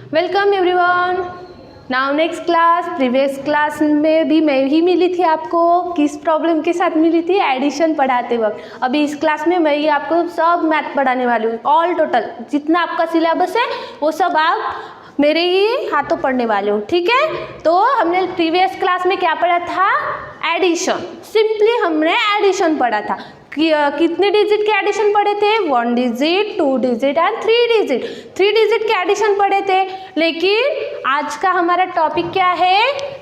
Welcome everyone. Now next class. Previous class में भी मैं ही मिली थी आपको। किस प्रॉब्लम के साथ मिली थी? एडिशन पढ़ाते वक्त। अभी इस क्लास में मैं ही आपको सब मैथ पढ़ाने वाली हूँ। ऑल टोटल जितना आपका सिलेबस है वो सब आप मेरे ही हाथों पढ़ने वाले हो, ठीक है। तो हमने प्रीवियस क्लास में क्या पढ़ा था? एडिशन। सिंपली हमने एडिशन पढ़ा था। कितने डिजिट के एडिशन पढ़े थे? 1 digit, 2 digit and 3 digit. 3 digit के एडिशन पढ़े थे। लेकिन आज का हमारा टॉपिक क्या है?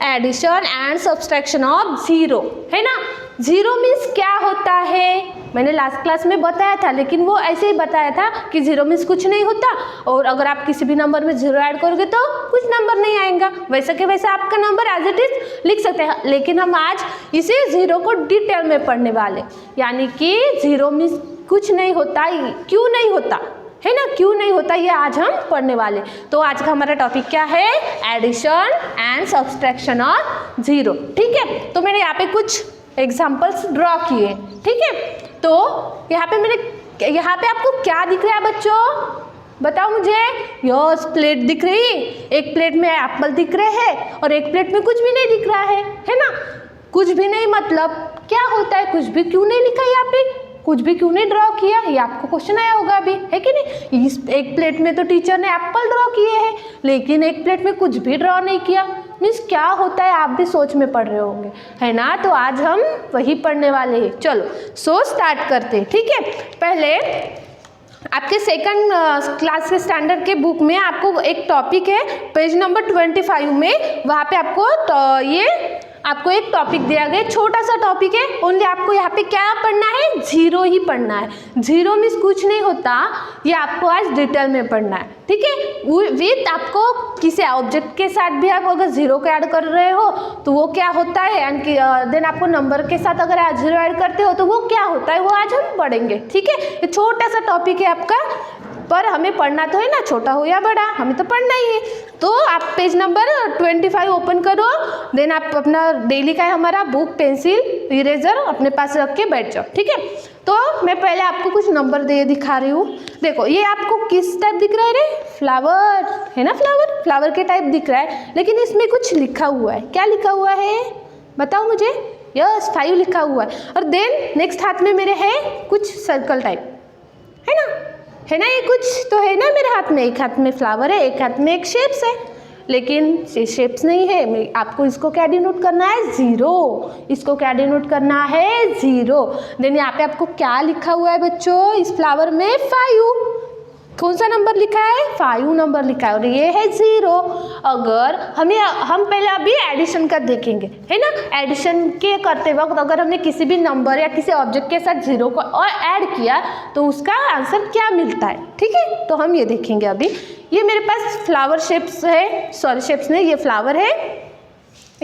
Addition and subtraction of zero, है ना। जीरो मीन्स क्या होता है? मैंने लास्ट क्लास में बताया था, लेकिन वो ऐसे ही बताया था कि जीरो मीन्स कुछ नहीं होता, और अगर आप किसी भी नंबर में जीरो ऐड करोगे तो कुछ नंबर नहीं आएगा। वैसा के वैसा आपका नंबर एज इट इज लिख सकते हैं। लेकिन हम आज इसी जीरो को डिटेल में पढ़ने वाले, यानी कि जीरो मीन्स कुछ नहीं होता, क्यों नहीं होता, है ना, क्यों नहीं होता, ये आज हम पढ़ने वाले। तो आज का हमारा टॉपिक क्या है? Addition and subtraction of zero, ठीक है। तो मैंने यहाँ पे कुछ एग्जाम्पल्स ड्रॉ किए, ठीक है। तो यहाँ पे आपको क्या दिख रहा है बच्चों? बताओ मुझे। यस, प्लेट दिख रही है। एक प्लेट में एप्पल दिख रहे हैं और एक प्लेट में कुछ भी नहीं दिख रहा है ना। कुछ भी नहीं मतलब क्या होता है? कुछ भी क्यों नहीं लिखा यहाँ पे? कुछ भी क्यों नहीं ड्रॉ किया? ये आपको क्वेश्चन आया होगा अभी, है कि नहीं। इस एक प्लेट में तो टीचर ने एप्पल ड्रॉ किए हैं, लेकिन एक प्लेट में कुछ भी ड्रॉ नहीं किया। मीन्स क्या होता है? आप भी सोच में पढ़ रहे होंगे, है ना। तो आज हम वही पढ़ने वाले हैं। चलो सो स्टार्ट करते हैं, ठीक है। पहले आपके सेकंड क्लास के स्टैंडर्ड के बुक में आपको एक टॉपिक है, पेज नंबर 25 में, वहाँ पे आपको एक टॉपिक दिया गया, छोटा सा टॉपिक है। ओनली आपको यहाँ पे क्या पढ़ना है? जीरो ही पढ़ना है। जीरो मीन्स कुछ नहीं होता, ये आपको आज डिटेल में पढ़ना है, ठीक है। विथ आपको किसी ऑब्जेक्ट के साथ भी आप अगर जीरो को ऐड कर रहे हो तो वो क्या होता है, एंड देन आपको नंबर के साथ अगर आप जीरो ऐड करते हो तो वो क्या होता है, वो आज हम पढ़ेंगे, ठीक है। ये छोटा सा टॉपिक है आपका, पर हमें पढ़ना तो है ना, छोटा हो या बड़ा, हमें तो पढ़ना ही है। तो आप पेज नंबर 25 ओपन करो, देन आप अपना डेली का है हमारा बुक, पेंसिल, इरेजर अपने पास रख के बैठ जाओ, ठीक है। तो मैं पहले आपको कुछ नंबर दिखा रही हूँ। देखो ये आपको किस टाइप दिख रहा है रे? फ्लावर, है ना। फ्लावर के टाइप दिख रहा है, लेकिन इसमें कुछ लिखा हुआ है। क्या लिखा हुआ है बताओ मुझे? यस, 5 लिखा हुआ है। और देन नेक्स्ट हाथ में मेरे है कुछ सर्कल टाइप, है ना, ये कुछ तो है ना मेरे हाथ में। एक हाथ में फ्लावर है, एक हाथ में एक शेप्स है, लेकिन ये शेप्स नहीं है। आपको इसको क्या डिनोट करना है? जीरो। इसको क्या डिनोट करना है? जीरो। देन यहाँ पे आपको क्या लिखा हुआ है बच्चों? इस फ्लावर में 5। कौन सा नंबर लिखा है? 5 नंबर लिखा है, और ये है जीरो। अगर हम पहले अभी एडिशन का देखेंगे, है ना। एडिशन के करते वक्त अगर हमने किसी भी नंबर या किसी ऑब्जेक्ट के साथ जीरो को और ऐड किया तो उसका आंसर क्या मिलता है, ठीक है। तो हम ये देखेंगे अभी। ये मेरे पास फ्लावर शेप्स है, सॉरी शेप्स नहीं, ये फ्लावर है।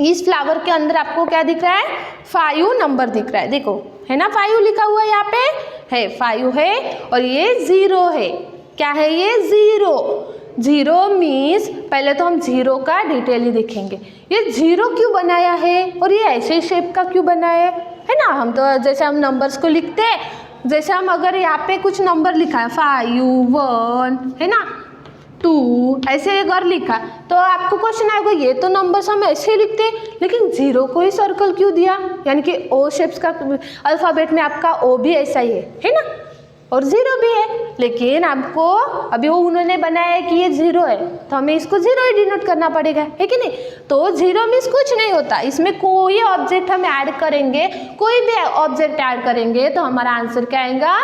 इस फ्लावर के अंदर आपको क्या दिख रहा है? 5 नंबर दिख रहा है, देखो, है ना। 5 लिखा हुआ है यहाँ पे, है 5 है, और ये जीरो है। क्या है ये? जीरो। जीरो मीन्स पहले तो हम जीरो का डिटेल ही देखेंगे। ये जीरो क्यों बनाया है और ये ऐसे शेप का क्यों बनाया है ना। हम तो जैसे हम नंबर्स को लिखते हैं, जैसे हम अगर यहाँ पे कुछ नंबर लिखा है 5, 1, है ना, 2, ऐसे अगर लिखा तो आपको क्वेश्चन आएगा ये तो नंबर्स हम ऐसे लिखते हैं, लेकिन जीरो को ही सर्कल क्यों दिया? यानी कि ओ शेप्स का अल्फ़ाबेट में आपका ओ भी ऐसा ही है ना, और जीरो भी है। लेकिन आपको अभी वो उन्होंने बनाया है कि ये जीरो है, तो हमें इसको जीरो ही डिनोट करना पड़ेगा, है कि नहीं। तो जीरो मीन्स कुछ नहीं होता। इसमें कोई ऑब्जेक्ट हम ऐड करेंगे, कोई भी ऑब्जेक्ट ऐड करेंगे तो हमारा आंसर क्या आएगा?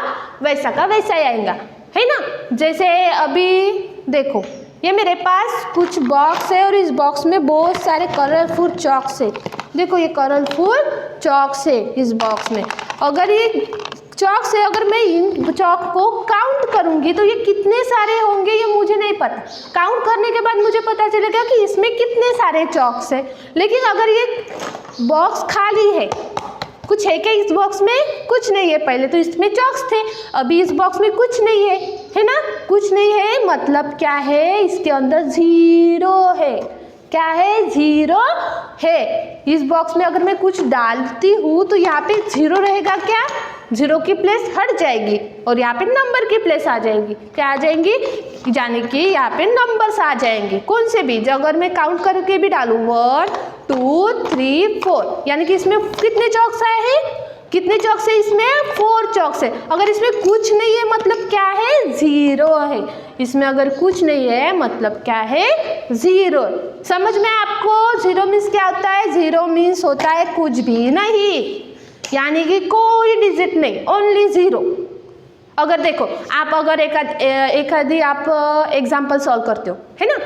वैसा का वैसा ही आएगा, है ना। जैसे अभी देखो, ये मेरे पास कुछ बॉक्स है और इस बॉक्स में बहुत सारे कलरफुल चॉक्स है। देखो ये कलरफुल चॉक्स है इस बॉक्स में। अगर ये चॉक से अगर मैं इन चॉक को काउंट करूंगी तो ये कितने सारे होंगे ये मुझे नहीं पता। काउंट करने के बाद मुझे पता चलेगा कि इसमें कितने सारे चॉक्स हैं। लेकिन अगर ये बॉक्स खाली है, कुछ है क्या इस बॉक्स में? कुछ नहीं है। पहले तो इसमें चॉक्स थे, अभी इस बॉक्स में कुछ नहीं है ना, कुछ नहीं है। मतलब क्या है? इसके अंदर जीरो है। क्या है, 0 है। इस बॉक्स में अगर मैं कुछ डालती हूँ तो यहाँ पे 0 रहेगा क्या, 0 की प्लेस हट जाएगी और यहाँ पे नंबर की प्लेस आ जाएगी। क्या आ जाएंगी, यानी कि यहाँ पे नंबर्स आ जाएंगे कौन से भी। अगर मैं काउंट करके भी डालूँ 1 2 3 4, यानी कि इसमें कितने चॉक्स आए हैं, कितने चॉक्स है इसमें, 4 चॉक्स है। अगर इसमें कुछ नहीं है मतलब क्या है, 0 है। इसमें अगर कुछ नहीं है मतलब क्या है, 0। समझ में आपको 0 मीन्स क्या होता है, 0 मीन्स होता है कुछ भी नहीं, यानी कि कोई डिजिट नहीं, ओनली 0। अगर देखो आप अगर एक आधी आप एग्जाम्पल सॉल्व करते हो, है ना,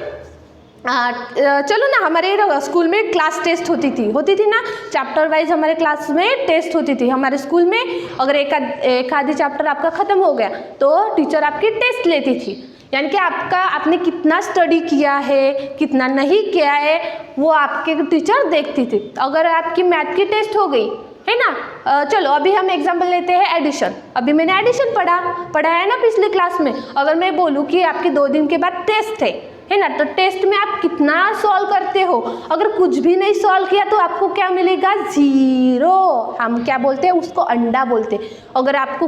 चलो ना, हमारे स्कूल में क्लास टेस्ट होती थी ना, चैप्टर वाइज हमारे क्लास में टेस्ट होती थी हमारे स्कूल में। अगर एक आधी चैप्टर आपका ख़त्म हो गया तो टीचर आपकी टेस्ट लेती थी, यानी कि आपने कितना स्टडी किया है कितना नहीं किया है वो आपके टीचर देखती थी। अगर आपकी मैथ की टेस्ट हो गई, है ना, चलो अभी हम एग्जाम्पल लेते हैं एडिशन। अभी मैंने एडिशन पढ़ा है ना पिछले क्लास में। अगर मैं बोलूँ कि आपके 2 दिन के बाद टेस्ट है ना, तो टेस्ट में आप कितना सॉल्व करते हो। अगर कुछ भी नहीं सॉल्व किया तो आपको क्या मिलेगा, 0। हम क्या बोलते हैं उसको, अंडा बोलते हैं। अगर आपको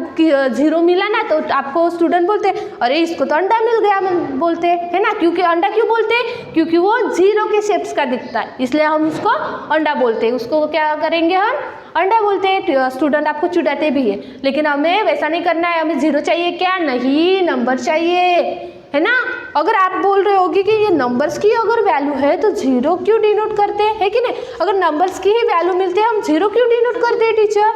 0 मिला ना तो आपको स्टूडेंट बोलते हैं अरे इसको तो अंडा मिल गया बोलते हैं, है ना। क्योंकि अंडा क्यों बोलते हैं, क्योंकि वो 0 के शेप्स का दिखता है, इसलिए हम उसको अंडा बोलते हैं। उसको क्या करेंगे, हम अंडा बोलते हैं। स्टूडेंट आपको चिढ़ाते भी है, लेकिन हमें वैसा नहीं करना है। हमें 0 चाहिए क्या, नहीं, नंबर चाहिए, है ना। अगर आप बोल रहे होगे कि ये नंबर्स की अगर वैल्यू है तो 0 क्यों डिनोट करते हैं, है कि नहीं। अगर नंबर्स की ही वैल्यू मिलते हैं हम 0 क्यों डिनोट करते हैं टीचर,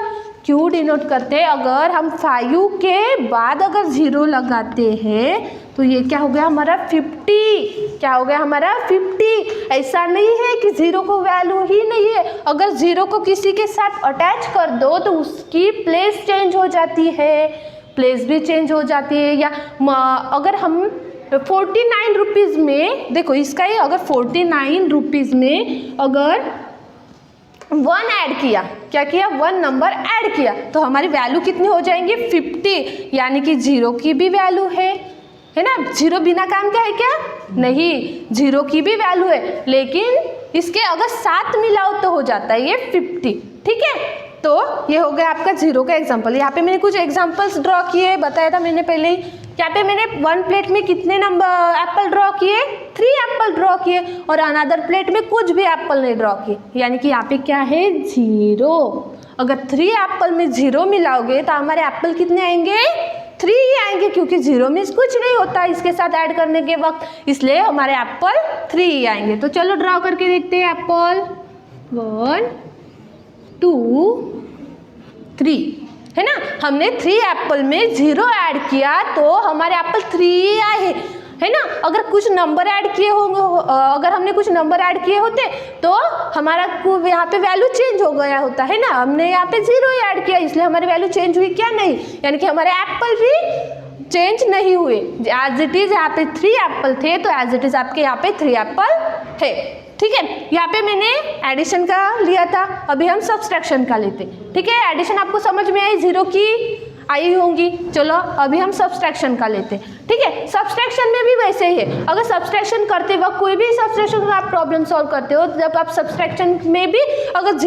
क्यों डिनोट करते हैं। अगर हम 5 के बाद अगर 0 लगाते हैं तो ये क्या हो गया हमारा 50, क्या हो गया हमारा 50। ऐसा नहीं है कि 0 को वैल्यू ही नहीं है। अगर 0 को किसी के साथ अटैच कर दो तो उसकी प्लेस चेंज हो जाती है, प्लेस भी चेंज हो जाती है। या अगर हम 49 रुपीज़ में, देखो इसका ही, अगर 49 रुपीज़ में अगर 1 ऐड किया, क्या किया, 1 नंबर ऐड किया तो हमारी वैल्यू कितनी हो जाएंगी, 50। यानी कि 0 की भी वैल्यू है ना। 0 बिना काम का है क्या, नहीं, 0 की भी वैल्यू है, लेकिन इसके अगर 7 मिलाओ तो हो जाता है ये 50, ठीक है। तो ये हो गया आपका 0 का एग्जाम्पल। यहाँ पे मैंने कुछ एग्जाम्पल्स ड्रॉ किए, बताया था मैंने पहले ही। यहाँ पे मैंने 1 प्लेट में कितने नंबर एप्पल ड्रॉ किए, 3 एप्पल ड्रॉ किए, और अनदर प्लेट में कुछ भी एप्पल नहीं ड्रॉ किए, यानी कि यहाँ पे क्या है, 0। अगर 3 एप्पल में 0 मिलाओगे तो हमारे एप्पल कितने आएंगे, 3 ही आएंगे, क्योंकि 0 मीन्स कुछ नहीं होता इसके साथ ऐड करने के वक्त, इसलिए हमारे एप्पल 3 ही आएंगे। तो चलो ड्रॉ करके देखते हैं एप्पल 1 2 3, है ना। हमने 3 एप्पल में 0 ऐड किया तो हमारे एप्पल 3 आए, है ना। अगर कुछ नंबर ऐड किए होंगे, अगर हमने कुछ नंबर ऐड किए होते तो हमारा यहाँ पे वैल्यू चेंज हो गया होता, है ना। हमने यहाँ पे 0 ही ऐड किया इसलिए हमारी वैल्यू चेंज हुई क्या, नहीं, यानी कि हमारे एप्पल भी चेंज नहीं हुए। एज इट इज यहाँ पे 3 एप्पल थे तो एज इट इज आपके यहाँ पे 3 एप्पल है, ठीक है। यहाँ पे मैंने एडिशन का लिया था, अभी हम सब्सट्रैक्शन का लेते, ठीक है। एडिशन आपको समझ में आई, 0 की आई होंगी। चलो अभी हम सब्सट्रैक्शन का लेते हैं, ठीक है। सब्सट्रैक्शन में भी वैसे ही है। अगर सब्सट्रैक्शन करते वक्त कोई भी सब्सट्रैक्शन का आप प्रॉब्लम सॉल्व करते हो, जब आप सब्सट्रैक्शन में भी अगर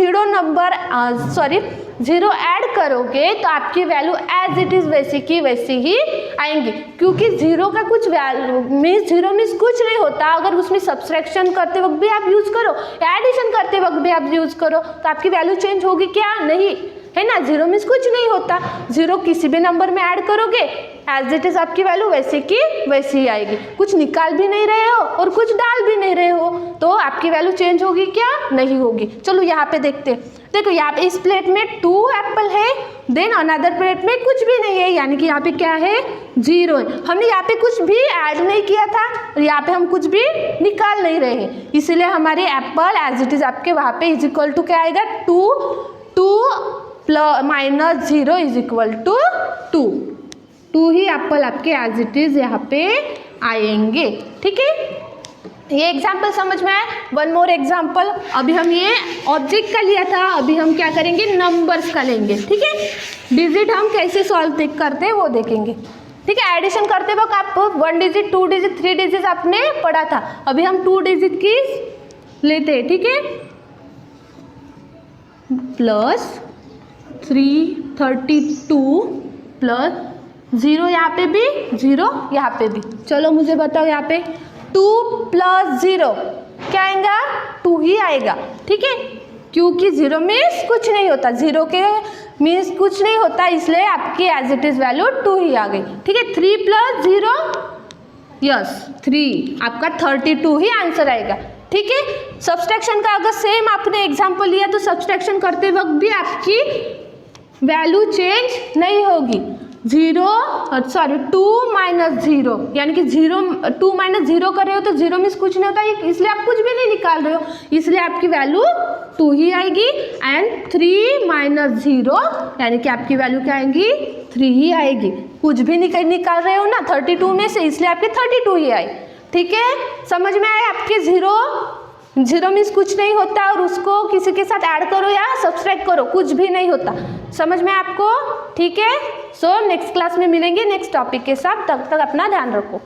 0 ऐड करोगे तो आपकी वैल्यू एज इट इज़ वैसी की वैसी ही आएंगी, क्योंकि 0 का कुछ वैल्यू मीन्स 0 मीन्स कुछ नहीं होता। अगर उसमें सब्सट्रैक्शन करते वक्त भी आप यूज़ करो या एडिशन करते वक्त भी आप यूज़ करो तो आपकी वैल्यू चेंज होगी क्या, नहीं, है ना। 0 मीन्स कुछ नहीं होता। 0 किसी भी नंबर में ऐड करोगे एज इट इज आपकी वैल्यू वैसे की वैसी ही आएगी। कुछ निकाल भी नहीं रहे हो और कुछ डाल भी नहीं रहे हो तो आपकी वैल्यू चेंज होगी क्या, नहीं होगी। चलो यहाँ पे देखते हैं। देखो यहाँ पे इस प्लेट में 2 एप्पल है, देन अनदर प्लेट में कुछ भी नहीं है, यानी कि यहाँ पे क्या है, 0 है। हमने यहाँ पे कुछ भी ऐड नहीं किया था और यहाँ पे हम कुछ भी निकाल नहीं रहे हैं, इसीलिए हमारे एप्पल एज इट इज आपके वहाँ पे इज इक्वल टू क्या आएगा, 2 माइनस 0 इज इक्वल टू 2 ही एप्पल आपके एज इट इज यहाँ पे आएंगे, ठीक है। ये एग्जाम्पल समझ में आया। 1 मोर एग्जाम्पल, अभी हम ये ऑब्जेक्ट का लिया था, अभी हम क्या करेंगे, नंबर्स का लेंगे, ठीक है। डिजिट हम कैसे सॉल्व करते हैं वो देखेंगे, ठीक है। एडिशन करते वक्त आप 1 डिजिट 2 डिजिट 3 डिजिट आपने पढ़ा था, अभी हम 2 डिजिट की लेते हैं, ठीक है। प्लस 332 प्लस 0 यहाँ पे भी 0 यहाँ पे भी। चलो मुझे बताओ यहाँ पे 2 + 0 क्या आएगा? 2 ही आएगा, ठीक है, क्योंकि 0 मीन्स कुछ नहीं होता, 0 के मीन्स कुछ नहीं होता, इसलिए आपकी एज इट इज़ वैल्यू 2 ही आ गई, ठीक है। 3 + 0 यस 3, आपका 32 ही आंसर आएगा, ठीक है। सब्सट्रैक्शन का अगर सेम आपने एग्जाम्पल लिया तो सब्सट्रैक्शन करते वक्त भी आपकी वैल्यू चेंज नहीं होगी। 2 - 0 यानी कि 2 - 0 कर रहे हो तो 0 मीन्स कुछ नहीं होता, इसलिए आप कुछ भी नहीं निकाल रहे हो, इसलिए आपकी वैल्यू 2 ही आएगी। एंड 3 - 0 यानी कि आपकी वैल्यू क्या आएगी? 3 ही आएगी, कुछ भी निकाल रहे हो ना 32 में से, इसलिए आपकी 32 ही आई, ठीक है। समझ में आए आपके? 0 मीन्स कुछ नहीं होता और उसको किसी के साथ ऐड करो या सब्सट्रैक्ट करो, कुछ भी नहीं होता। समझ में आपको? ठीक है। सो नेक्स्ट क्लास में मिलेंगे नेक्स्ट टॉपिक के साथ, तब तक अपना ध्यान रखो।